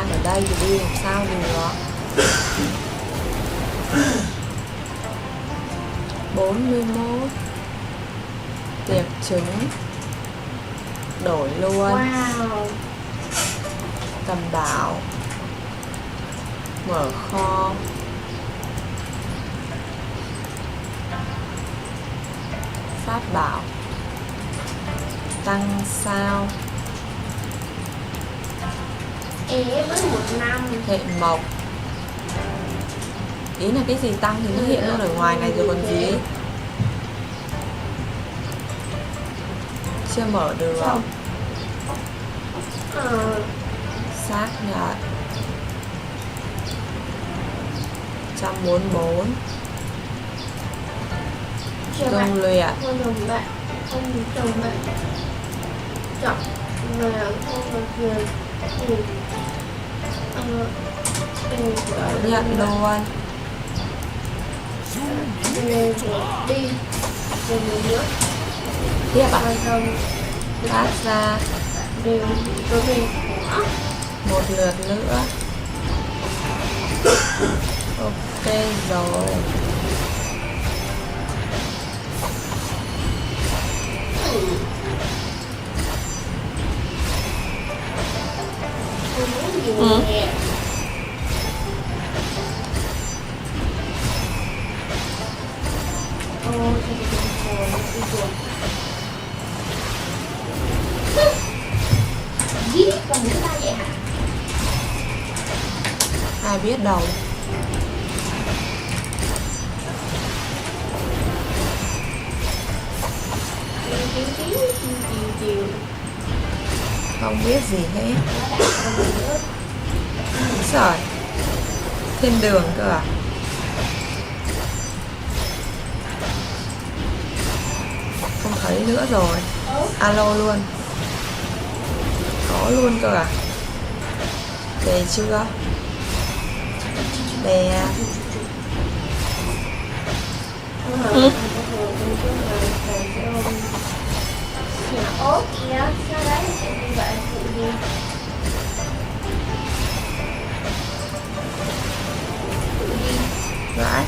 gian ở đây thì đi làm sao được. 41 tiệc trứng đổi luôn. Wow. Tầm bảo mở kho. Pháp bảo tăng sao. Ế với 1 năm. Hệ mộc. Ý là cái gì tăng thì nó hiện luôn ở ngoài này rồi còn gì. Chưa mở được. Xác nhận 144. Công luyện. Không dùng bạn. Không dùng bạn. Chọn là không được việc. Nhận luôn. Đi. Rồi nữa. Tiếp ạ. Phát ra. Đều có về. Một lượt nữa. Ok rồi. Còn những ta vậy hả? Ai biết đâu. Không biết gì hết. Trời, thiên đường cơ à? Không thấy nữa rồi. Alo luôn. Có luôn cơ à? Về chưa? Về. Ố kìa, sao đấy chị như vậy phụ gì? Phụ gì? Vãi.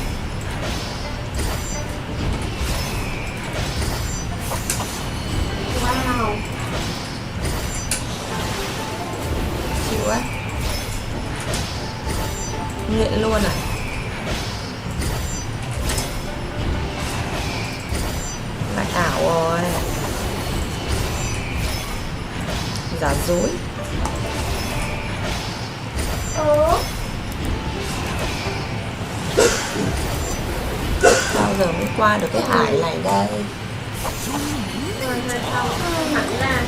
Wow. Chịu á. Nghiện luôn à? Lại ảo rồi. Giả dối. Sao giờ mới qua được cái hải này đây? Rồi sau hẳn ra